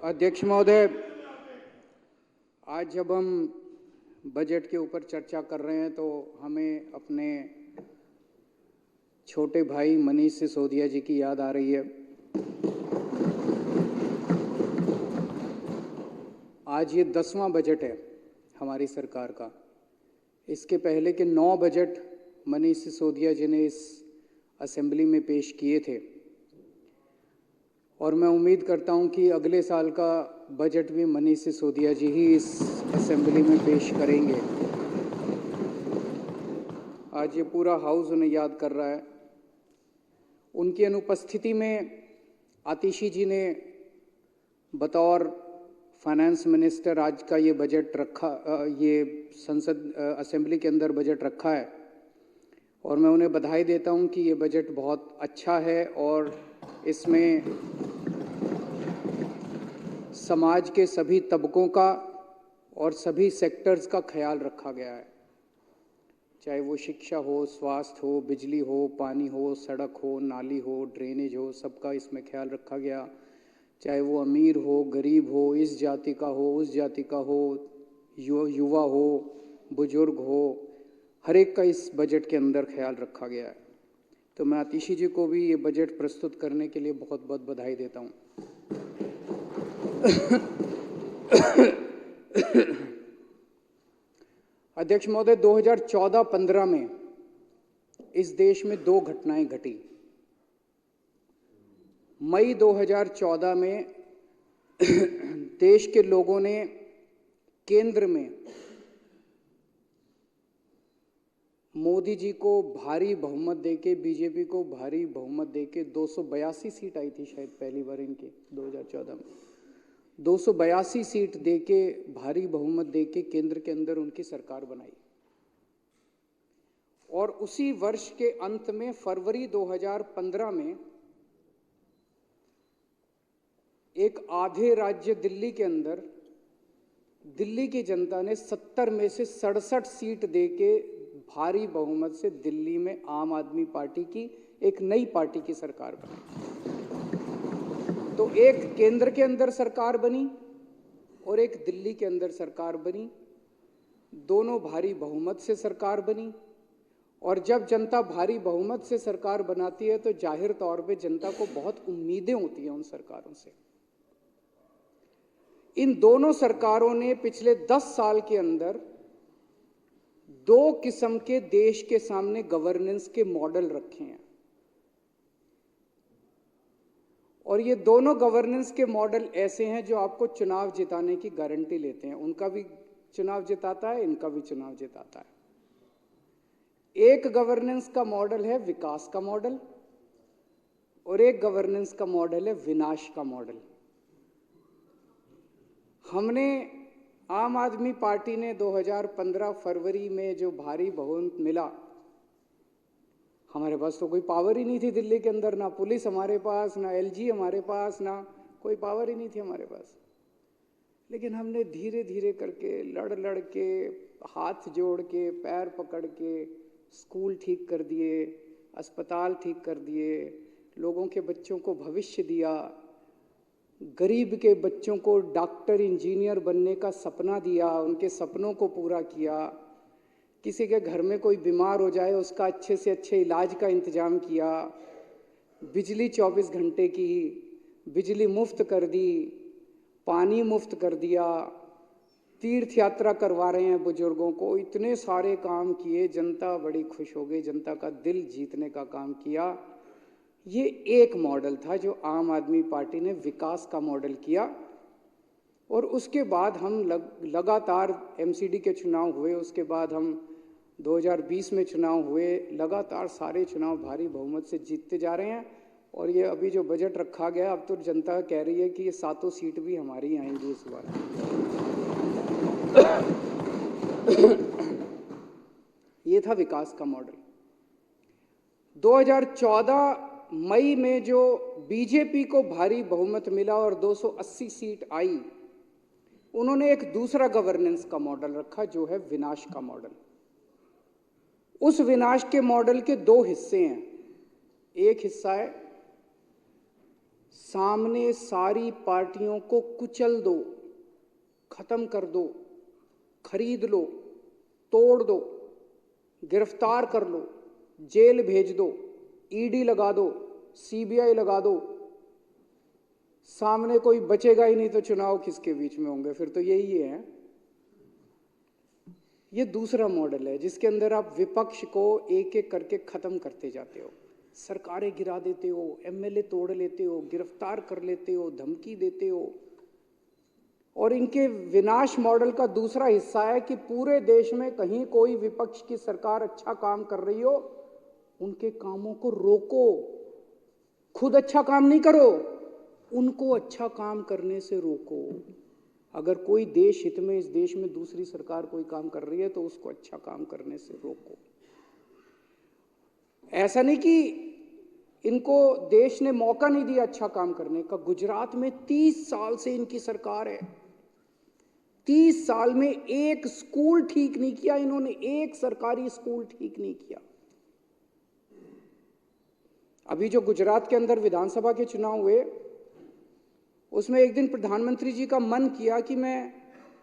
अध्यक्ष महोदय, आज जब हम बजट के ऊपर चर्चा कर रहे हैं तो हमें अपने छोटे भाई मनीष सिसोदिया जी की याद आ रही है। आज ये 10वां बजट है हमारी सरकार का। इसके पहले के 9 बजट मनीष सिसोदिया जी ने इस असेंबली में पेश किए थे और मैं उम्मीद करता हूं कि अगले साल का बजट भी मनीष सिसोदिया जी ही इस असेंबली में पेश करेंगे। आज ये पूरा हाउस उन्हें याद कर रहा है। उनकी अनुपस्थिति में आतिशी जी ने बतौर फाइनेंस मिनिस्टर आज का ये बजट रखा, ये संसद असेंबली के अंदर बजट रखा है और मैं उन्हें बधाई देता हूं कि ये बजट बहुत अच्छा है और इसमें समाज के सभी तबकों का और सभी सेक्टर्स का ख्याल रखा गया है, चाहे वो शिक्षा हो, स्वास्थ्य हो, बिजली हो, पानी हो, सड़क हो, नाली हो, ड्रेनेज हो, सबका इसमें ख्याल रखा गया। चाहे वो अमीर हो, गरीब हो, इस जाति का हो, उस जाति का हो, युवा हो, बुजुर्ग हो, हर एक का इस बजट के अंदर ख्याल रखा गया है। तो मैं आतिशी जी को भी ये बजट प्रस्तुत करने के लिए बहुत बहुत बधाई देता हूँ। अध्यक्ष महोदय, 2014-15 में इस देश में 2 घटनाएं घटी। मई 2014 में देश के लोगों ने केंद्र में मोदी जी को भारी बहुमत देके, बीजेपी को भारी बहुमत देके 282 सीट आई थी शायद पहली बार इनकी 2014 में। 282 सीट देके, भारी बहुमत देके केंद्र के अंदर उनकी सरकार बनाई और उसी वर्ष के अंत में फरवरी 2015 में एक आधे राज्य दिल्ली के अंदर दिल्ली की जनता ने 70 में से 67 सीट देके भारी बहुमत से दिल्ली में आम आदमी पार्टी की एक नई पार्टी की सरकार बनी। तो एक केंद्र के अंदर सरकार बनी और एक दिल्ली के अंदर सरकार बनी, दोनों भारी बहुमत से सरकार बनी। और जब जनता भारी बहुमत से सरकार बनाती है तो जाहिर तौर पे जनता को बहुत उम्मीदें होती हैं उन सरकारों से। इन दोनों सरकारों ने पिछले 10 साल के अंदर 2 किस्म के देश के सामने गवर्नेंस के मॉडल रखे हैं और ये दोनों गवर्नेंस के मॉडल ऐसे हैं जो आपको चुनाव जिताने की गारंटी लेते हैं। उनका भी चुनाव जिताता है, इनका भी चुनाव जिताता है। एक गवर्नेंस का मॉडल है विकास का मॉडल और एक गवर्नेंस का मॉडल है विनाश का मॉडल। हमने आम आदमी पार्टी ने 2015 फरवरी में जो भारी बहुमत मिला, हमारे पास तो कोई पावर ही नहीं थी दिल्ली के अंदर, ना पुलिस हमारे पास, ना एलजी हमारे पास, ना कोई पावर ही नहीं थी हमारे पास। लेकिन हमने धीरे धीरे करके, लड़ लड़ के, हाथ जोड़ के, पैर पकड़ के स्कूल ठीक कर दिए, अस्पताल ठीक कर दिए, लोगों के बच्चों को भविष्य दिया, गरीब के बच्चों को डॉक्टर इंजीनियर बनने का सपना दिया, उनके सपनों को पूरा किया। किसी के घर में कोई बीमार हो जाए उसका अच्छे से अच्छे इलाज का इंतजाम किया। बिजली 24 घंटे की, बिजली मुफ्त कर दी, पानी मुफ्त कर दिया, तीर्थ यात्रा करवा रहे हैं बुजुर्गों को। इतने सारे काम किए, जनता बड़ी खुश हो गई, जनता का दिल जीतने का काम किया। ये एक मॉडल था जो आम आदमी पार्टी ने विकास का मॉडल किया। और उसके बाद हम लगातार एमसीडी के चुनाव हुए, उसके बाद हम 2020 में चुनाव हुए, लगातार सारे चुनाव भारी बहुमत से जीतते जा रहे हैं। और ये अभी जो बजट रखा गया, अब तो जनता कह रही है कि ये 7 सीट भी हमारी आएंगी इस बार। ये था विकास का मॉडल। 2014 मई में जो बीजेपी को भारी बहुमत मिला और 280 सीट आई, उन्होंने एक दूसरा गवर्नेंस का मॉडल रखा जो है विनाश का मॉडल। उस विनाश के मॉडल के 2 हिस्से हैं। एक हिस्सा है सामने सारी पार्टियों को कुचल दो, खत्म कर दो, खरीद लो, तोड़ दो, गिरफ्तार कर लो, जेल भेज दो, ईडी लगा दो, सीबीआई लगा दो, सामने कोई बचेगा ही नहीं तो चुनाव किसके बीच में होंगे? फिर तो यही है। ये दूसरा मॉडल है जिसके अंदर आप विपक्ष को एक एक करके खत्म करते जाते हो, सरकारें गिरा देते हो, एमएलए तोड़ लेते हो, गिरफ्तार कर लेते हो, धमकी देते हो। और इनके विनाश मॉडल का दूसरा हिस्सा है कि पूरे देश में कहीं कोई विपक्ष की सरकार अच्छा काम कर रही हो, उनके कामों को रोको, खुद अच्छा काम नहीं करो, उनको अच्छा काम करने से रोको। अगर कोई देश हित में इस देश में दूसरी सरकार कोई काम कर रही है तो उसको अच्छा काम करने से रोको। ऐसा नहीं कि इनको देश ने मौका नहीं दिया अच्छा काम करने का। गुजरात में 30 साल से इनकी सरकार है, 30 साल में एक स्कूल ठीक नहीं किया इन्होंने, एक सरकारी स्कूल ठीक नहीं किया। अभी जो गुजरात के अंदर विधानसभा के चुनाव हुए, उसमें एक दिन प्रधानमंत्री जी का मन किया कि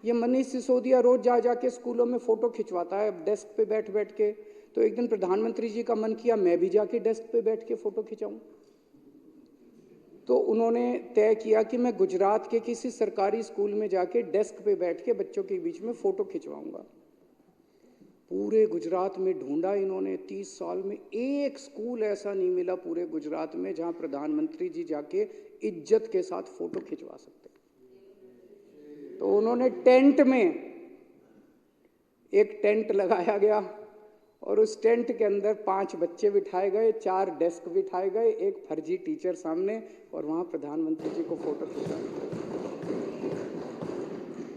ये मनीष सिसोदिया रोज जा जाके स्कूलों में फोटो खिंचवाता है डेस्क पे बैठ बैठ के, तो एक दिन प्रधानमंत्री जी का मन किया मैं भी जाके डेस्क पे बैठ के फोटो खिंचाऊं। तो उन्होंने तय किया कि मैं गुजरात के किसी सरकारी स्कूल में जाके डेस्क पे बैठ के बच्चों के बीच में फोटो खिंचवाऊंगा। पूरे गुजरात में ढूंढा इन्होंने, 30 साल में एक स्कूल ऐसा नहीं मिला पूरे गुजरात में जहां प्रधानमंत्री जी जाके इज्जत के साथ फोटो खिंचवा सकते। तो उन्होंने टेंट में एक टेंट लगाया गया और उस टेंट के अंदर 5 बच्चे बिठाए गए, 4 डेस्क बिठाए गए, एक फर्जी टीचर सामने, और वहां प्रधानमंत्री जी को फोटो खिंचाया।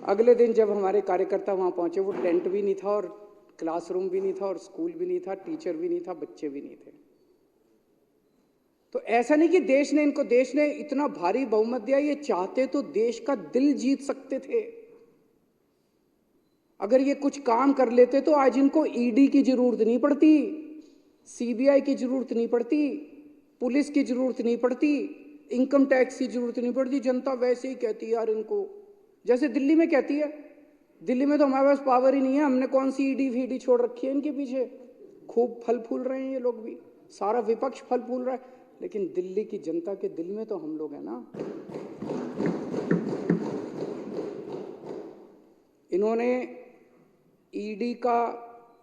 अगले दिन जब हमारे कार्यकर्ता वहां पहुंचे, वो टेंट भी नहीं था और क्लासरूम भी नहीं था और स्कूल भी नहीं था, टीचर भी नहीं था, बच्चे भी नहीं थे। तो ऐसा नहीं कि देश ने इतना भारी बहुमत दिया, ये चाहते तो देश का दिल जीत सकते थे। अगर ये कुछ काम कर लेते तो आज इनको ईडी की जरूरत नहीं पड़ती, सीबीआई की जरूरत नहीं पड़ती, पुलिस की जरूरत नहीं पड़ती, इनकम टैक्स की जरूरत नहीं पड़ती। जनता वैसे ही कहती है यार इनको, जैसे दिल्ली में कहती है। दिल्ली में तो हमारे पास पावर ही नहीं है, हमने कौन सी ईडी फीडी छोड़ रखी है इनके पीछे। खूब फल फूल रहे हैं ये लोग भी, सारा विपक्ष फल फूल रहा है, लेकिन दिल्ली की जनता के दिल में तो हम लोग हैं ना। इन्होंने ईडी का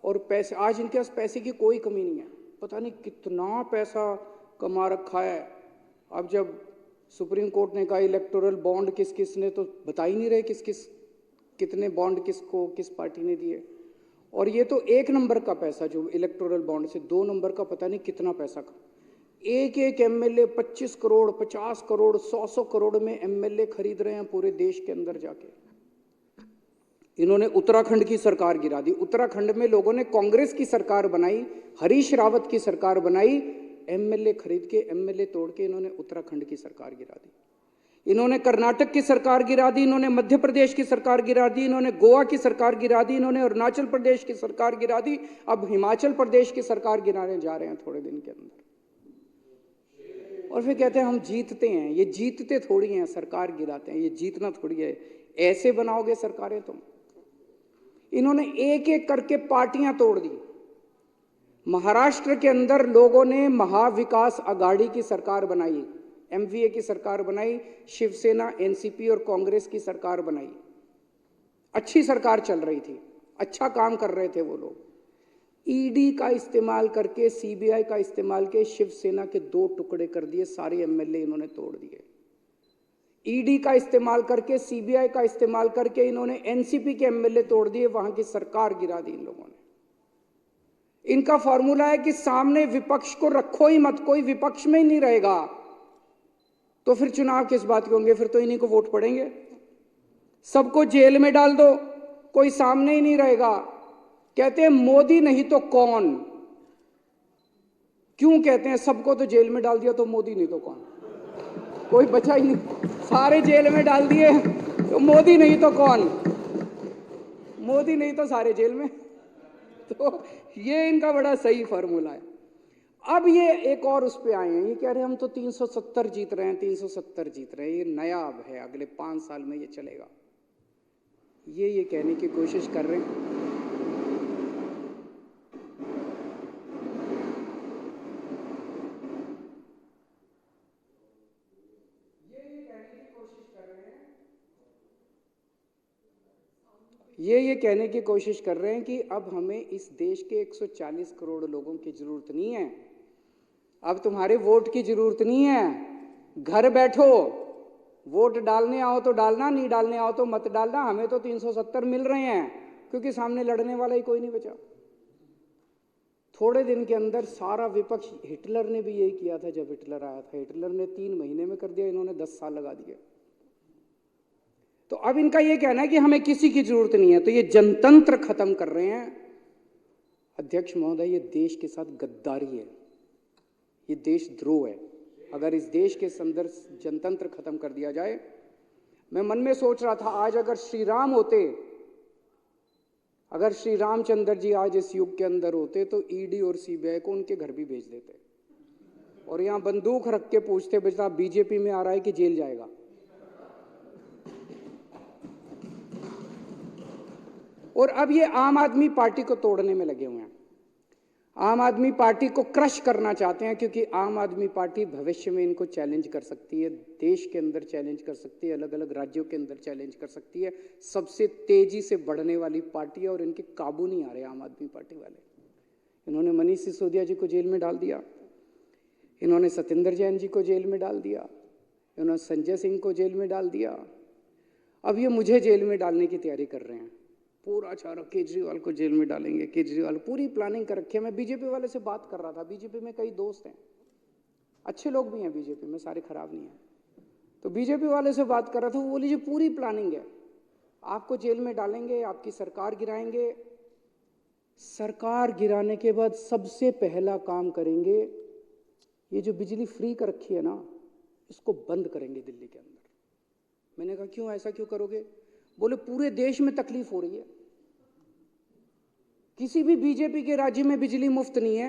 और पैसे, आज इनके पास पैसे की कोई कमी नहीं है, पता नहीं कितना पैसा कमा रखा है। अब जब सुप्रीम कोर्ट ने कहा इलेक्टोरल बॉन्ड किस किस ने, तो बता ही नहीं रहे कितने बॉन्ड किसको किस पार्टी ने दिए। और ये तो 1 नंबर का पैसा जो इलेक्टोरल बॉन्ड से, 2 नंबर का पता नहीं कितना पैसा का। एक एमएलए 25 करोड़ 50 करोड़ 100 करोड़ में एमएलए खरीद रहे हैं पूरे देश के अंदर जाके। इन्होंने उत्तराखंड की सरकार गिरा दी। उत्तराखंड में लोगों ने कांग्रेस की सरकार बनाई, हरीश रावत की सरकार बनाई, एमएलए खरीद के, एमएलए तोड़ के इन्होंने उत्तराखंड की सरकार गिरा दी। इन्होंने कर्नाटक की सरकार गिरा दी, इन्होंने मध्य प्रदेश की सरकार गिरा दी, इन्होंने गोवा की सरकार गिरा दी, इन्होंने अरुणाचल प्रदेश की सरकार गिरा दी, अब हिमाचल प्रदेश की सरकार गिराने जा रहे हैं थोड़े दिन के अंदर। और फिर कहते हैं हम जीतते हैं। ये जीतते थोड़ी हैं, सरकार गिराते हैं, ये जीतना थोड़ी है। ऐसे बनाओगे सरकारें तुम। इन्होंने एक एक करके पार्टियां तोड़ दी। महाराष्ट्र के अंदर लोगों ने महाविकास आघाड़ी की सरकार बनाई, एमवीए की सरकार बनाई, शिवसेना, एनसीपी और कांग्रेस की सरकार बनाई। अच्छी सरकार चल रही थी, अच्छा काम कर रहे थे वो लोग। ईडी का इस्तेमाल करके, सीबीआई का इस्तेमाल के शिवसेना के 2 टुकड़े कर दिए, सारे एमएलए इन्होंने तोड़ दिए। ईडी का इस्तेमाल करके, सीबीआई का इस्तेमाल करके इन्होंने एनसीपी के एमएलए तोड़ दिए, वहां की सरकार गिरा दी इन लोगों ने। इनका फॉर्मूला है कि सामने विपक्ष को रखो ही मत, कोई विपक्ष में ही नहीं रहेगा तो फिर चुनाव किस बात के होंगे, फिर तो इन्हीं को वोट पड़ेंगे। सबको जेल में डाल दो, कोई सामने ही नहीं रहेगा। कहते हैं मोदी नहीं तो कौन। क्यों कहते हैं सबको तो जेल में डाल दिया तो मोदी नहीं तो कौन, कोई बचा ही नहीं, सारे जेल में डाल दिए तो मोदी नहीं तो कौन, मोदी नहीं तो सारे जेल में। तो ये इनका बड़ा सही फॉर्मूला है। अब ये एक और उस पे आए हैं, ये कह रहे हैं हम तो 370 जीत रहे हैं, 370 जीत रहे हैं, ये नया अब है, अगले 5 साल में ये चलेगा, ये कहने की कोशिश कर रहे हैं। ये कहने की कोशिश कर रहे हैं कि अब हमें इस देश के 140 करोड़ लोगों की जरूरत नहीं है, अब तुम्हारे वोट की जरूरत नहीं है, घर बैठो, वोट डालने आओ तो डालना, नहीं डालने आओ तो मत डालना, हमें तो 370 मिल रहे हैं, क्योंकि सामने लड़ने वाला ही कोई नहीं बचा। थोड़े दिन के अंदर सारा विपक्ष, हिटलर ने भी यही किया था, जब हिटलर आया था, हिटलर ने 3 महीने में कर दिया, इन्होंने 10 साल लगा दिए। तो अब इनका यह कहना है कि हमें किसी की जरूरत नहीं है, तो ये जनतंत्र खत्म कर रहे हैं। अध्यक्ष महोदय, ये देश के साथ गद्दारी है, ये देशद्रोह है। अगर इस देश के अंदर जनतंत्र खत्म कर दिया जाए, मैं मन में सोच रहा था, आज अगर श्री राम होते, अगर श्री रामचंद्र जी आज इस युग के अंदर होते, तो ईडी और सीबीआई को उनके घर भी भेज देते और यहां बंदूक रख के पूछते, बेटा बीजेपी में आ रहा है कि जेल जाएगा। और अब ये आम आदमी पार्टी को तोड़ने में लगे हुए हैं, आम आदमी पार्टी को क्रश करना चाहते हैं, क्योंकि आम आदमी पार्टी भविष्य में इनको चैलेंज कर सकती है, देश के अंदर चैलेंज कर सकती है, अलग अलग राज्यों के अंदर चैलेंज कर सकती है। सबसे तेजी से बढ़ने वाली पार्टी है और इनके काबू नहीं आ रहे आम आदमी पार्टी वाले। इन्होंने मनीष सिसोदिया जी को जेल में डाल दिया, इन्होंने सत्येंद्र जैन जी को जेल में डाल दिया, इन्होंने संजय सिंह को जेल में डाल दिया, अब ये मुझे जेल में डालने की तैयारी कर रहे हैं। पूरा चारों केजरीवाल को जेल में डालेंगे, केजरीवाल पूरी प्लानिंग कर रखी है। मैं बीजेपी वाले से बात कर रहा था, बीजेपी में कई दोस्त हैं, अच्छे लोग भी हैं बीजेपी में, सारे खराब नहीं हैं। तो बीजेपी वाले से बात कर रहा था, वो बोली जी पूरी प्लानिंग है, आपको जेल में डालेंगे, आपकी सरकार गिराएंगे, सरकार गिराने के बाद सबसे पहला काम करेंगे, ये जो बिजली फ्री कर रखी है ना, इसको बंद करेंगे दिल्ली के अंदर। मैंने कहा क्यों, ऐसा क्यों करोगे? बोले पूरे देश में तकलीफ हो रही है, किसी भी बीजेपी के राज्य में बिजली मुफ्त नहीं है,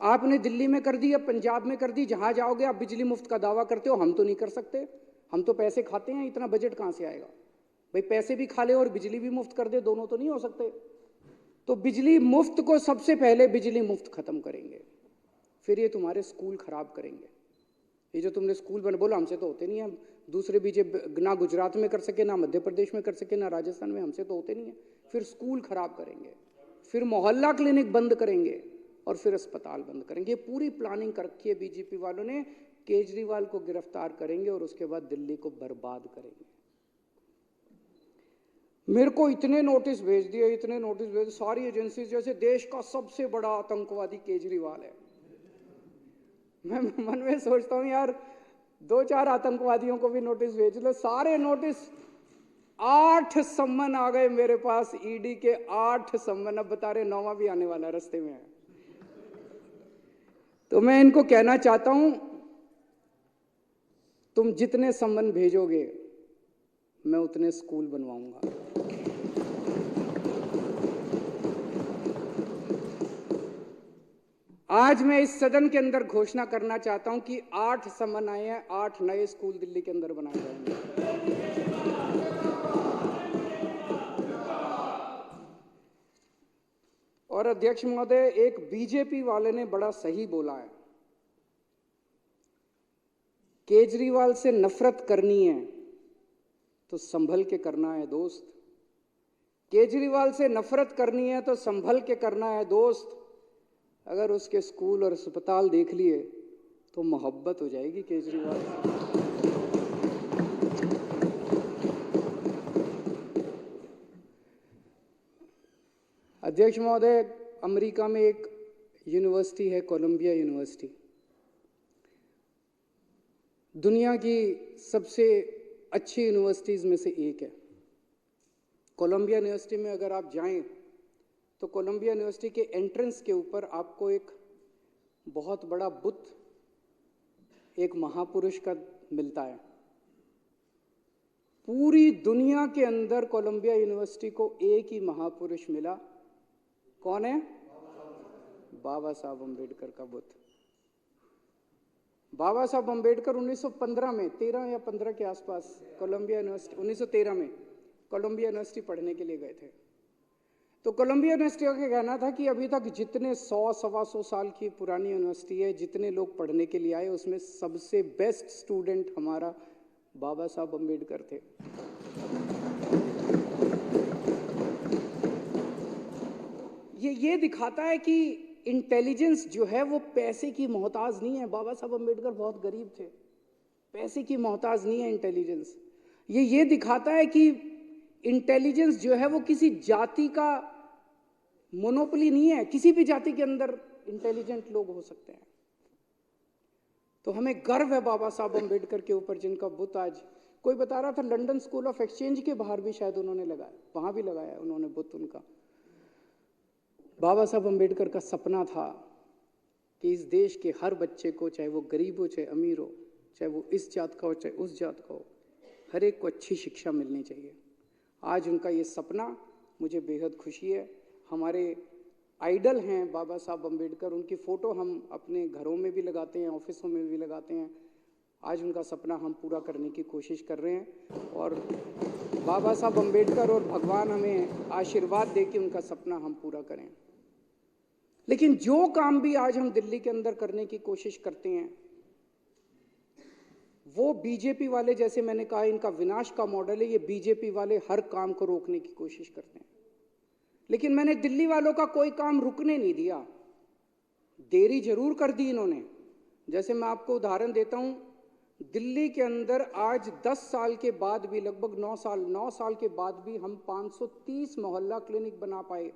आपने दिल्ली में कर दी, अब पंजाब में कर दी, जहां जाओगे आप बिजली मुफ्त का दावा करते हो, हम तो नहीं कर सकते, हम तो पैसे खाते हैं, इतना बजट कहां से आएगा भाई, पैसे भी खा ले और बिजली भी मुफ्त कर दे, दोनों तो नहीं हो सकते। तो बिजली मुफ्त को सबसे पहले बिजली मुफ्त खत्म करेंगे, फिर ये तुम्हारे स्कूल खराब करेंगे। ये जो तुमने स्कूल बने, बोला हमसे तो होते नहीं है, दूसरे बीजेपी ना गुजरात में कर सके, ना मध्य प्रदेश में कर सके, ना राजस्थान में, हमसे तो होते नहीं है। फिर स्कूल खराब करेंगे, फिर मोहल्ला क्लिनिक बंद करेंगे और फिर अस्पताल बंद करेंगे। पूरी प्लानिंग कर रखी है बीजेपी वालों ने, केजरीवाल को गिरफ्तार करेंगे और उसके बाद दिल्ली को बर्बाद करेंगे। मेरे को इतने नोटिस भेज दिए, इतने नोटिस भेज, सारी एजेंसी, जैसे देश का सबसे बड़ा आतंकवादी केजरीवाल है। मैं मन में सोचता हूं यार, 2-4 आतंकवादियों को भी नोटिस भेज लो, सारे नोटिस, 8 सम्मन आ गए मेरे पास, ईडी के 8 सम्मन, अब बता रहे 9वां भी आने वाला रास्ते में है। तो मैं इनको कहना चाहता हूं, तुम जितने सम्मन भेजोगे मैं उतने स्कूल बनवाऊंगा। आज मैं इस सदन के अंदर घोषणा करना चाहता हूं कि 8 सम्मन आए हैं, 8 नए स्कूल दिल्ली के अंदर बनाए जाएंगे। और अध्यक्ष महोदय, एक बीजेपी वाले ने बड़ा सही बोला है, केजरीवाल से नफरत करनी है तो संभल के करना है दोस्त, केजरीवाल से नफरत करनी है तो संभल के करना है दोस्त। अगर उसके स्कूल और अस्पताल देख लिए तो मोहब्बत हो जाएगी केजरीवाल से। अध्यक्ष महोदय, अमेरिका में एक यूनिवर्सिटी है, कोलंबिया यूनिवर्सिटी, दुनिया की सबसे अच्छी यूनिवर्सिटीज़ में से एक है। कोलंबिया यूनिवर्सिटी में अगर आप जाएं तो कोलंबिया यूनिवर्सिटी के एंट्रेंस के ऊपर आपको एक बहुत बड़ा बुत एक महापुरुष का मिलता है। पूरी दुनिया के अंदर कोलंबिया यूनिवर्सिटी को एक ही महापुरुष मिला, कौन है? बाबा साहब अम्बेडकर का बुत। बाबा साहब अम्बेडकर 1915 में 13 या 15 के आसपास कोलंबिया यूनिवर्सिटी 1913 में कोलंबिया यूनिवर्सिटी पढ़ने के लिए गए थे। तो कोलंबिया यूनिवर्सिटी का कहना था कि अभी तक जितने 100-125 साल की पुरानी यूनिवर्सिटी है, जितने लोग पढ़ने के लिए आए, उसमें सबसे बेस्ट स्टूडेंट हमारा बाबा साहब अम्बेडकर थे। ये दिखाता है कि इंटेलिजेंस जो है वो पैसे की मोहताज नहीं है। बाबा साहब अम्बेडकर बहुत गरीब थे, पैसे की मोहताज नहीं है इंटेलिजेंस। ये दिखाता है कि इंटेलिजेंस जो है वो किसी जाति का मोनोपोली नहीं है, किसी भी जाति के अंदर इंटेलिजेंट लोग हो सकते हैं। तो हमें गर्व है बाबा साहब अम्बेडकर के ऊपर, जिनका बुत आज कोई बता रहा था लंदन स्कूल ऑफ एक्सचेंज के बाहर भी शायद उन्होंने लगाया, वहां भी लगाया उन्होंने बुत उनका। बाबा साहब अम्बेडकर का सपना था कि इस देश के हर बच्चे को, चाहे वो गरीब हो चाहे अमीर हो, चाहे वो इस जात का हो चाहे उस जात का हो, हर एक को अच्छी शिक्षा मिलनी चाहिए। आज उनका ये सपना, मुझे बेहद खुशी है। हमारे आइडल हैं बाबा साहब अम्बेडकर, उनकी फ़ोटो हम अपने घरों में भी लगाते हैं, ऑफिसों में भी लगाते हैं। आज उनका सपना हम पूरा करने की कोशिश कर रहे हैं और बाबा साहब अम्बेडकर और भगवान हमें आशीर्वाद दे कि उनका सपना हम पूरा करें। लेकिन जो काम भी आज हम दिल्ली के अंदर करने की कोशिश करते हैं, वो बीजेपी वाले, जैसे मैंने कहा, इनका विनाश का मॉडल है। ये बीजेपी वाले हर काम को रोकने की कोशिश करते हैं, लेकिन मैंने दिल्ली वालों का कोई काम रुकने नहीं दिया। देरी जरूर कर दी इन्होंने। जैसे मैं आपको उदाहरण देता हूं, दिल्ली के अंदर आज 10 साल के बाद भी, लगभग 9 साल के बाद भी हम 530 मोहल्ला क्लिनिक बना पाए।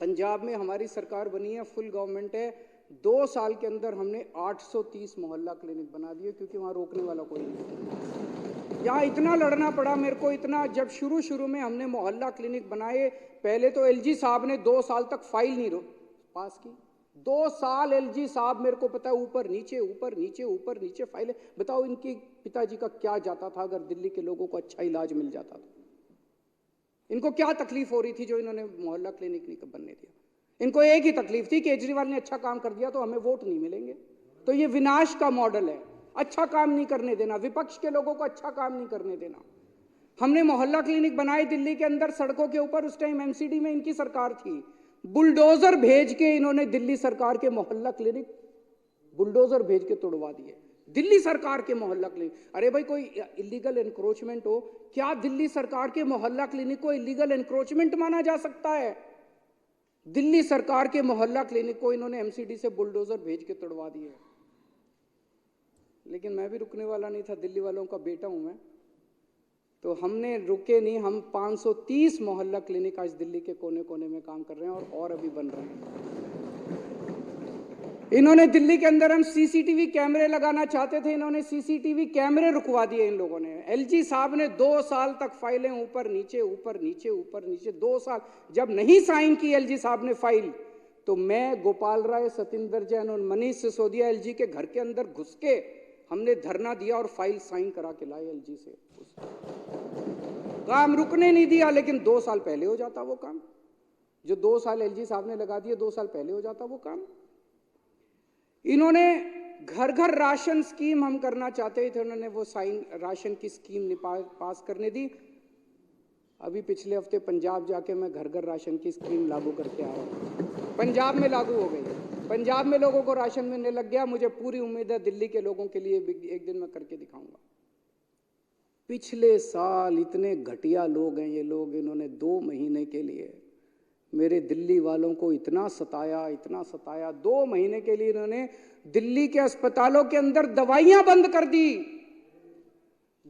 पंजाब में हमारी सरकार बनी है, फुल गवर्नमेंट है, 2 साल के अंदर हमने 830 मोहल्ला क्लिनिक बना दिए, क्योंकि वहां रोकने वाला कोई नहीं। यहाँ इतना लड़ना पड़ा मेरे को, इतना। जब शुरू में हमने मोहल्ला क्लिनिक बनाए, पहले तो एलजी साहब ने 2 साल तक फाइल नहीं पास की। 2 साल एलजी साहब, मेरे को पता है, ऊपर नीचे फाइलें। बताओ इनके पिताजी का क्या जाता था अगर दिल्ली के लोगों को अच्छा इलाज मिल जाता था। इनको क्या तकलीफ हो रही थी जो इन्होंने मोहल्ला क्लिनिक नहीं बनने दिया। इनको एक ही तकलीफ थी, केजरीवाल ने अच्छा काम कर दिया तो हमें वोट नहीं मिलेंगे। तो ये विनाश का मॉडल है, अच्छा काम नहीं करने देना, विपक्ष के लोगों को अच्छा काम नहीं करने देना। हमने मोहल्ला क्लिनिक बनाए दिल्ली के अंदर, सड़कों के ऊपर। उस टाइम एमसीडी में इनकी सरकार थी, बुलडोजर भेज के इन्होंने दिल्ली सरकार के मोहल्ला क्लिनिक बुलडोजर भेज के तोड़वा दिए। दिल्ली सरकार के मोहल्ला क्लिनिक। अरे भाई, कोई इलीगल एनक्रोचमेंट हो, क्या दिल्ली सरकार के मोहल्ला क्लिनिक को इलीगल एनक्रोचमेंट माना जा सकता है? दिल्ली सरकार के मोहल्ला क्लिनिक को इन्होंने एमसीडी से बुलडोजर भेज के तोड़वा दिए। लेकिन मैं भी रुकने वाला नहीं था, दिल्ली वालों का बेटा हूं मैं, तो हमने रुके नहीं। हम 530 मोहल्ला क्लिनिक आज दिल्ली के कोने कोने में काम कर रहे हैं और अभी बन रहे हैं। इन्होंने दिल्ली के अंदर, हम सीसीटीवी कैमरे लगाना चाहते थे, इन्होंने सीसीटीवी कैमरे रुकवा दिए इन लोगों ने। एलजी साहब ने 2 साल तक फाइलें ऊपर नीचे 2 साल जब नहीं साइन की एलजी साहब ने फाइल, तो मैं, गोपाल राय, सतिंदर जैन और मनीष सिसोदिया एलजी के घर के अंदर घुस के हमने धरना दिया और फाइल साइन करा के लाए एलजी से। काम रुकने नहीं दिया, लेकिन 2 साल पहले हो जाता वो काम। जो 2 साल एलजी साहब ने लगा दिए, 2 साल पहले हो जाता वो काम। इन्होंने घर घर राशन स्कीम हम करना चाहते थे, उन्होंने वो साइन राशन की स्कीम पास करने दी। अभी पिछले हफ्ते पंजाब जाके मैं घर घर राशन की स्कीम लागू करके आया हूं। पंजाब में लागू हो गई, पंजाब में लोगों को राशन मिलने लग गया। मुझे पूरी उम्मीद है दिल्ली के लोगों के लिए एक दिन मैं करके दिखाऊंगा। पिछले साल इतने घटिया लोग हैं ये लोग, इन्होंने 2 महीने के लिए मेरे दिल्ली वालों को इतना सताया। 2 महीने के लिए इन्होंने दिल्ली के अस्पतालों के अंदर दवाइयां बंद कर दी।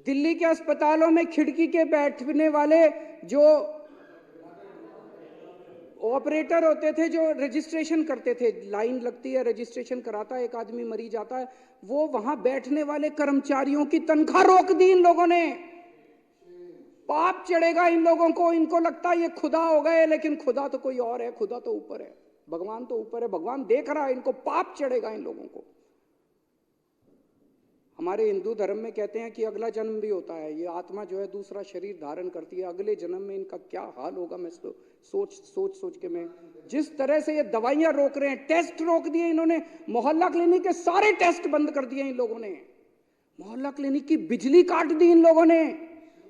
दिल्ली के अस्पतालों में खिड़की के बैठने वाले जो ऑपरेटर होते थे, जो रजिस्ट्रेशन करते थे, लाइन लगती है, रजिस्ट्रेशन कराता है, एक आदमी मरीज आता है, वो वहां बैठने वाले कर्मचारियों की तनख्वाह रोक दी इन लोगों ने। पाप चढ़ेगा इन लोगों को, इनको लगता है ये खुदा हो गए, लेकिन खुदा तो कोई और है, खुदा तो ऊपर है, भगवान तो ऊपर है, भगवान देख रहा है। इनको पाप चढ़ेगा इन लोगों को। हमारे हिंदू धर्म में कहते हैं कि अगला जन्म भी होता है, ये आत्मा जो है दूसरा शरीर धारण करती है। अगले जन्म में इनका क्या हाल होगा, मैं सोच के मैं जिस तरह से ये दवाइयां रोक रहे हैं, टेस्ट रोक दिए इन्होंने, मोहल्ला क्लिनिक के सारे टेस्ट बंद कर दिए इन लोगों ने, मोहल्ला क्लिनिक की बिजली काट दी इन लोगों ने,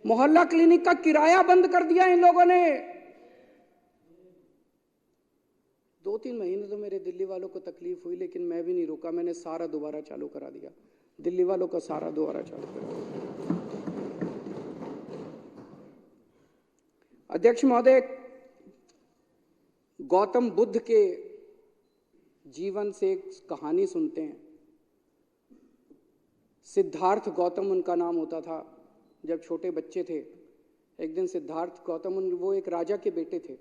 मोहल्ला क्लिनिक का किराया बंद कर दिया इन लोगों ने। 2-3 महीने तो मेरे दिल्ली वालों को तकलीफ हुई, लेकिन मैं भी नहीं रुका, मैंने सारा दोबारा चालू करा दिया, दिल्ली वालों का सारा दोबारा चालू करा दिया। अध्यक्ष महोदय, गौतम बुद्ध के जीवन से एक कहानी सुनते हैं। सिद्धार्थ गौतम उनका नाम होता था। जब छोटे बच्चे थे, एक दिन सिद्धार्थ गौतम, वो एक राजा के बेटे थे।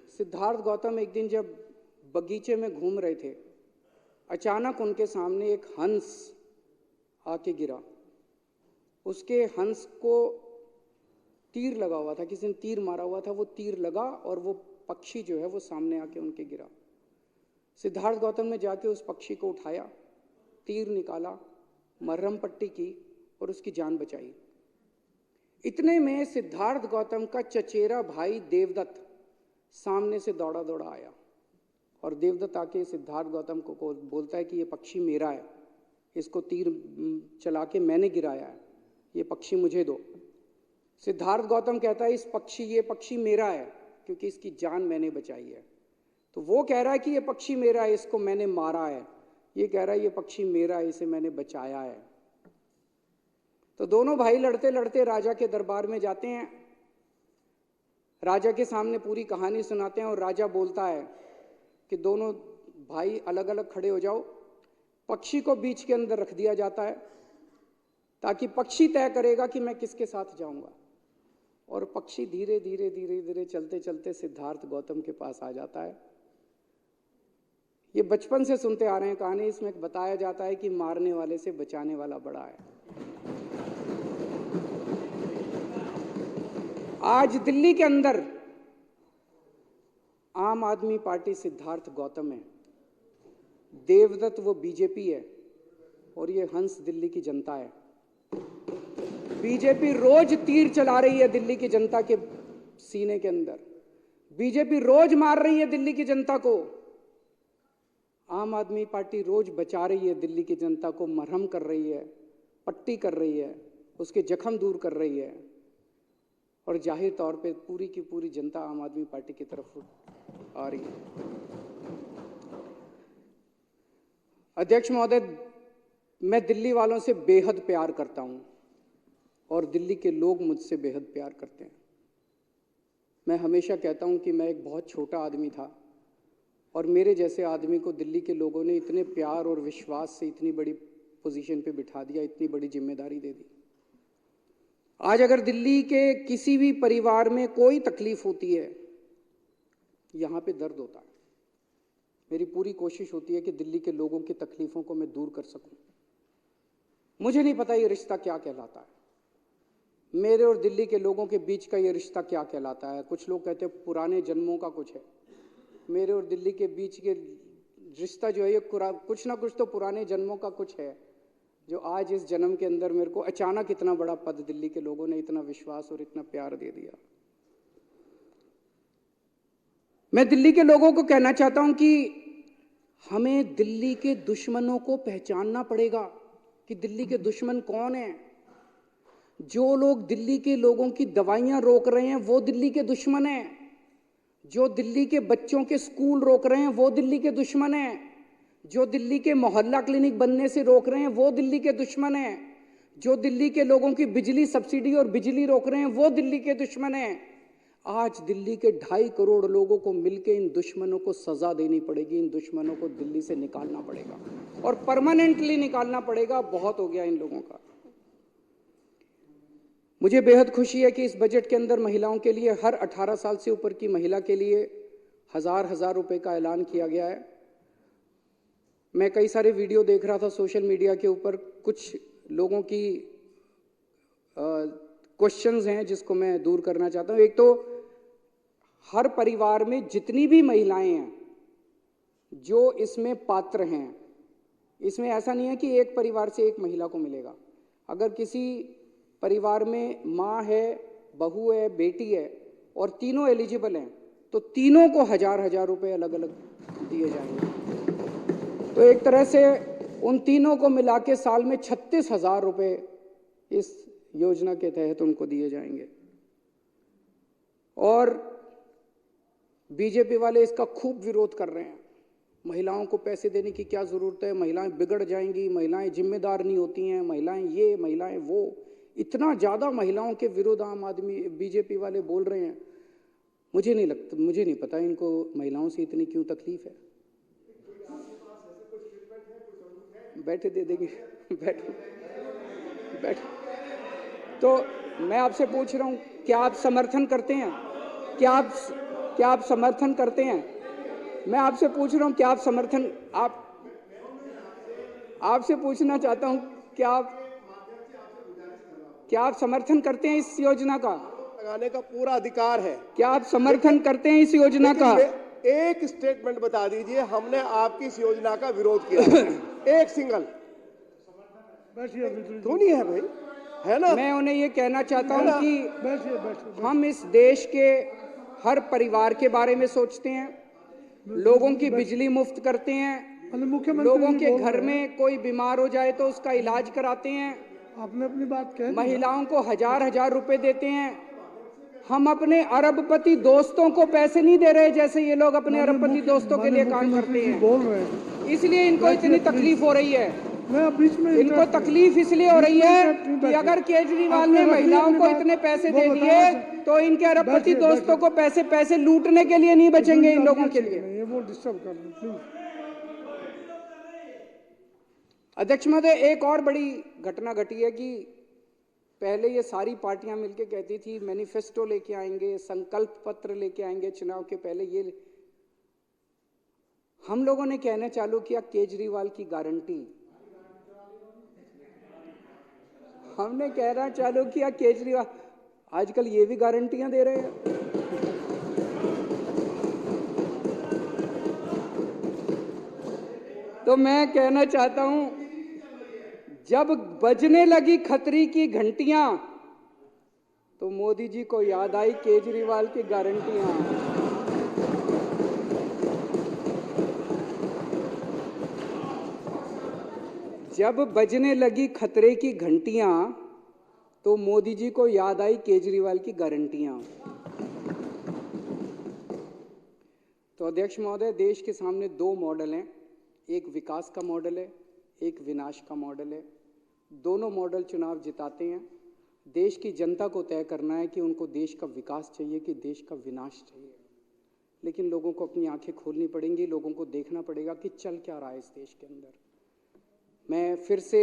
सिद्धार्थ गौतम एक दिन जब बगीचे में घूम रहे थे, अचानक उनके सामने एक हंस आके गिरा। उसके हंस को तीर लगा हुआ था, किसी ने तीर मारा हुआ था, वो तीर लगा और वो पक्षी जो है वो सामने आके उनके गिरा। सिद्धार्थ गौतम ने जाके उस पक्षी को उठाया, तीर निकाला, मरहम पट्टी की और उसकी जान बचाई। इतने में सिद्धार्थ गौतम का चचेरा भाई देवदत्त सामने से दौड़ा दौड़ा आया और देवदत्त आके सिद्धार्थ गौतम को बोलता है कि ये पक्षी मेरा है, इसको तीर चला के मैंने गिराया है, ये पक्षी मुझे दो। सिद्धार्थ गौतम कहता है ये पक्षी मेरा है क्योंकि इसकी जान मैंने बचाई है। तो वो कह रहा है कि ये पक्षी मेरा है, इसको मैंने मारा है। ये कह रहा है ये पक्षी मेरा है, इसे मैंने बचाया है। तो दोनों भाई लड़ते लड़ते राजा के दरबार में जाते हैं, राजा के सामने पूरी कहानी सुनाते हैं और राजा बोलता है कि दोनों भाई अलग अलग खड़े हो जाओ। पक्षी को बीच के अंदर रख दिया जाता है ताकि पक्षी तय करेगा कि मैं किसके साथ जाऊंगा। और पक्षी धीरे धीरे धीरे धीरे चलते चलते सिद्धार्थ गौतम के पास आ जाता है। ये बचपन से सुनते आ रहे हैं कहानी, इसमें बताया जाता है कि मारने वाले से बचाने वाला बड़ा है। आज दिल्ली के अंदर आम आदमी पार्टी सिद्धार्थ गौतम है, देवदत्त वो बीजेपी है और ये हंस दिल्ली की जनता है। बीजेपी रोज तीर चला रही है दिल्ली की जनता के सीने के अंदर, बीजेपी रोज मार रही है दिल्ली की जनता को। आम आदमी पार्टी रोज बचा रही है दिल्ली की जनता को, मरहम कर रही है, पट्टी कर रही है, उसके जख्म दूर कर रही है और जाहिर तौर पे पूरी की पूरी जनता आम आदमी पार्टी की तरफ आ रही है। अध्यक्ष महोदय, मैं दिल्ली वालों से बेहद प्यार करता हूं और दिल्ली के लोग मुझसे बेहद प्यार करते हैं। मैं हमेशा कहता हूं कि मैं एक बहुत छोटा आदमी था और मेरे जैसे आदमी को दिल्ली के लोगों ने इतने प्यार और विश्वास से इतनी बड़ी पोजीशन पे बिठा दिया, इतनी बड़ी जिम्मेदारी दे दी। आज अगर दिल्ली के किसी भी परिवार में कोई तकलीफ होती है, यहां पे दर्द होता है। मेरी पूरी कोशिश होती है कि दिल्ली के लोगों की तकलीफों को मैं दूर कर सकूं। मुझे नहीं पता ये रिश्ता क्या कहलाता है, मेरे और दिल्ली के लोगों के बीच का ये रिश्ता क्या कहलाता है। कुछ लोग कहते हैं पुराने जन्मों का कुछ है, मेरे और दिल्ली के बीच के रिश्ता जो है ये कुछ ना कुछ तो पुराने जन्मों का कुछ है, जो आज इस जन्म के अंदर मेरे को अचानक इतना बड़ा पद दिल्ली के लोगों ने इतना विश्वास और इतना प्यार दे दिया। मैं दिल्ली के लोगों को कहना चाहता हूं कि हमें दिल्ली के दुश्मनों को पहचानना पड़ेगा कि दिल्ली के दुश्मन कौन हैं। जो लोग दिल्ली के लोगों की दवाइयां रोक रहे हैं वो दिल्ली के दुश्मन हैं, जो दिल्ली के बच्चों के स्कूल रोक रहे हैं वो दिल्ली के दुश्मन हैं, जो दिल्ली के मोहल्ला क्लिनिक बनने से रोक रहे हैं वो दिल्ली के दुश्मन हैं, जो दिल्ली के लोगों की बिजली सब्सिडी और बिजली रोक रहे हैं वो दिल्ली के दुश्मन हैं। आज दिल्ली के 2.5 करोड़ लोगों को मिलकर इन दुश्मनों को सजा देनी पड़ेगी, इन दुश्मनों को दिल्ली से निकालना पड़ेगा और परमानेंटली निकालना पड़ेगा। बहुत हो गया इन लोगों का। मुझे बेहद खुशी है कि इस बजट के अंदर महिलाओं के लिए, हर 18 साल से ऊपर की महिला के लिए 1000 रुपए का ऐलान किया गया है। मैं कई सारे वीडियो देख रहा था सोशल मीडिया के ऊपर, कुछ लोगों की क्वेश्चंस हैं जिसको मैं दूर करना चाहता हूं। एक तो हर परिवार में जितनी भी महिलाएं हैं जो इसमें पात्र हैं, इसमें ऐसा नहीं है कि एक परिवार से एक महिला को मिलेगा। अगर किसी परिवार में माँ है, बहू है, बेटी है और तीनों एलिजिबल हैं तो तीनों को 1000-1000 रुपए अलग अलग दिए जाएंगे। तो एक तरह से उन तीनों को मिला के साल में 36,000 रुपए इस योजना के तहत उनको दिए जाएंगे। और बीजेपी वाले इसका खूब विरोध कर रहे हैं। महिलाओं को पैसे देने की क्या जरूरत है, महिलाएं बिगड़ जाएंगी, महिलाएं जिम्मेदार नहीं होती हैं, महिलाएं ये महिलाएं वो, इतना ज्यादा महिलाओं के विरुद्ध आम आदमी बीजेपी वाले बोल रहे हैं। मुझे नहीं पता इनको महिलाओं से इतनी क्यों तकलीफ है। बैठे दे देंगे बैठे। तो मैं आपसे पूछ रहा हूं, क्या आप समर्थन करते हैं? क्या आप समर्थन करते हैं? मैं आपसे पूछ रहा हूं, क्या आप समर्थन आपसे पूछना चाहता हूं, क्या आप समर्थन करते हैं इस योजना का? लगाने का पूरा अधिकार है। क्या आप समर्थन करते हैं इस योजना का? एक स्टेटमेंट बता दीजिए, हमने आपकी इस योजना का विरोध किया एक सिंगल क्यों नहीं है भाई, है ना? मैं उन्हें ये कहना चाहता हूं कि हम इस देश के हर परिवार के बारे में सोचते हैं, लोगों की बिजली मुफ्त करते हैं, लोगों के घर में कोई बीमार हो जाए तो उसका इलाज कराते हैं, आपने अपनी बात कह दी। महिलाओं को 1000-1000 रुपए देते हैं। हम अपने अरबपति दोस्तों को पैसे नहीं दे रहे जैसे ये लोग अपने अरबपति दोस्तों के लिए काम करते हैं। बोल रहे हैं, इसलिए इनको इतनी तकलीफ हो रही है। मैं बीच में इनको तकलीफ इसलिए हो रही है कि अगर केजरीवाल ने महिलाओं को इतने पैसे दे दिए तो इनके अरबपति दोस्तों को पैसे लूटने के लिए नहीं बचेंगे इन लोगों के लिए। वो डिस्टर्ब कर रहे प्लीज। अध्यक्ष महोदय, एक और बड़ी घटना घटी है कि पहले ये सारी पार्टियां मिलकर कहती थी मैनिफेस्टो लेके आएंगे, संकल्प पत्र लेके आएंगे चुनाव के पहले। ये हम लोगों ने कहना चालू किया केजरीवाल की गारंटी। हमने कहना चालू किया केजरीवाल, आजकल ये भी गारंटियां दे रहे हैं। तो मैं कहना चाहता हूं, जब बजने लगी खतरी की घंटियां तो मोदी जी को याद आई केजरीवाल की गारंटियां। जब बजने लगी खतरे की घंटियां तो मोदी जी को याद आई केजरीवाल की गारंटियां। तो अध्यक्ष महोदय, देश के सामने दो मॉडल हैं, एक विकास का मॉडल है, एक विनाश का मॉडल है। दोनों मॉडल चुनाव जिताते हैं। देश की जनता को तय करना है कि उनको देश का विकास चाहिए कि देश का विनाश चाहिए। लेकिन लोगों को अपनी आंखें खोलनी पड़ेंगी, लोगों को देखना पड़ेगा कि चल क्या रहा है इस देश के अंदर। मैं फिर से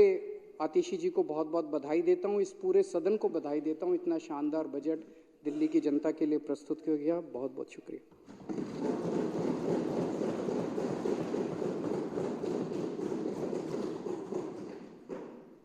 आतिशी जी को बहुत बहुत बधाई देता हूं, इस पूरे सदन को बधाई देता हूं, इतना शानदार बजट दिल्ली की जनता के लिए प्रस्तुत किया गया। बहुत बहुत शुक्रिया।